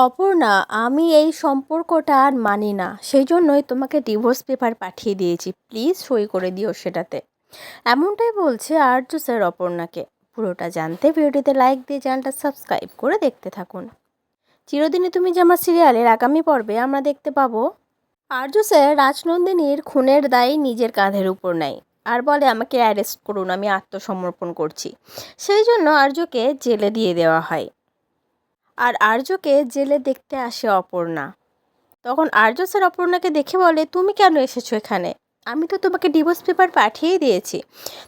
অপর্ণা, আমি এই সম্পর্কটা আর মানি না, সেই জন্যই তোমাকে ডিভোর্স পেপার পাঠিয়ে দিয়েছি, প্লিজ সই করে দিও সেটাতে। এমনটাই বলছে আর্য স্যার অপর্ণাকে। পুরোটা জানতে ভিডিওটিতে লাইক দিয়ে চ্যানেলটা সাবস্ক্রাইব করে দেখতে থাকুন। চিরদিনই তুমি যে আমার সিরিয়ালের আগামী পর্বে আমরা দেখতে পাবো আর্য স্যার রাজনন্দিনীর খুনের দায় নিজের কাঁধের উপর নেয় আর বলে আমাকে অ্যারেস্ট করুন, আমি আত্মসমর্পণ করছি। সেই জন্য আর্যকে জেলে দিয়ে দেওয়া হয়। আর আর্যকে জেলে দেখতে আসে অপর্ণা। তখন আর্য স্যার অপর্ণাকে দেখে বলে, তুমি কেন এসেছো এখানে? আমি তো তোমাকে ডিভোর্স পেপার পাঠিয়েই দিয়েছি।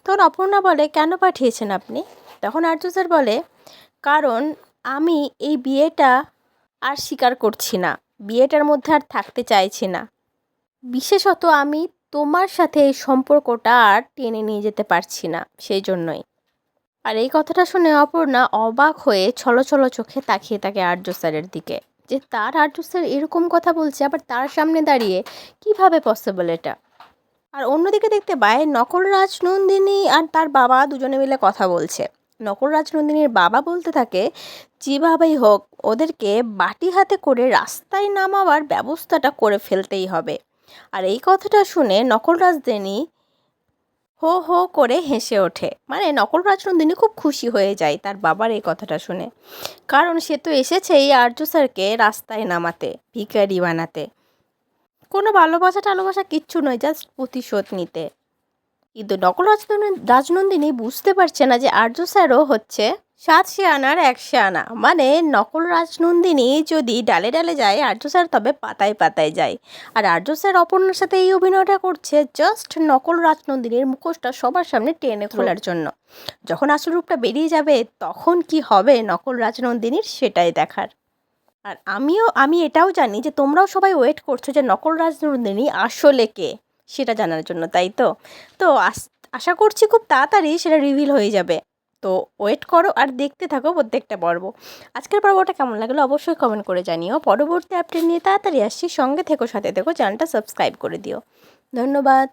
তখন অপর্ণা বলে, কেন পাঠিয়েছেন আপনি? তখন আর্য স্যার বলে, কারণ আমি এই বিয়েটা আর স্বীকার করছি না, বিয়েটার মধ্যে আর থাকতে চাইছি না। বিশেষত আমি তোমার সাথে এই সম্পর্কটা আর টেনে নিয়ে যেতে পারছি না, সেই জন্যই। আর এই কথাটা শুনে অপর্ণা অবাক হয়ে ছলছল চোখে তাকিয়ে থাকে আর্য স্যারের দিকে, যে তার আর্য স্যার এরকম কথা বলছে, আবার তার সামনে দাঁড়িয়ে কিভাবে পসিবল এটা। আর অন্যদিকে দেখতে পায় নকল রাজনন্দিনী আর তার বাবা দুজনে মিলে কথা বলছে। নকল রাজনন্দিনীর বাবা বলতে থাকে, যেভাবেই হোক ওদেরকে বাটি হাতে করে রাস্তায় নামাবার ব্যবস্থাটা করে ফেলতেই হবে। আর এই কথাটা শুনে নকল রাজধানী হো হো করে হেসে ওঠে। মানে নকল রাজনন্দিনী খুব খুশি হয়ে যায় তার বাবার এই কথাটা শুনে, কারণ সে তো এসেছে এই আর্য স্যারকে রাস্তায় নামাতে, ভিখারি বানাতে। কোনো ভালোবাসা টালোবাসা কিচ্ছু নয়, জাস্ট প্রতিশোধ নিতে। কিন্তু নকল রাজনন্দিনী বুঝতে পারছে না যে আর্য স্যারও হচ্ছে 7 শেয়ানার 1 শেয়ানা। মানে নকল রাজনন্দিনী যদি ডালে ডালে যায়, আর্য স্যার তবে পাতায় পাতায় যায়। আর আর্য স্যার অপর্ণার সাথে এই অভিনয়টা করছে জাস্ট নকল রাজনন্দিনীর মুখোশটা সবার সামনে টেনে খোলার জন্য। যখন আসল রূপটা বেরিয়ে যাবে তখন কি হবে নকল রাজনন্দিনীর, সেটাই দেখার। আর আমি এটাও জানি যে তোমরাও সবাই ওয়েট করছো যে নকল রাজনন্দিনী আসলে কে, সেটা জানার জন্য, তাই তো? তো আশা করছি খুব তাড়াতাড়ি সেটা রিভিল হয়ে যাবে। তো ওয়েট করো আর দেখতে থাকো প্রত্যেকটা পর্ব। আজকের পর্বটা কেমন লাগলো অবশ্যই কমেন্ট করে জানিও। পরবর্তী আপডেট নিয়ে তাড়াতাড়ি আসছি, সঙ্গে থেকো, সাথে থেকো, চ্যানেলটা সাবস্ক্রাইব করে দিও। ধন্যবাদ।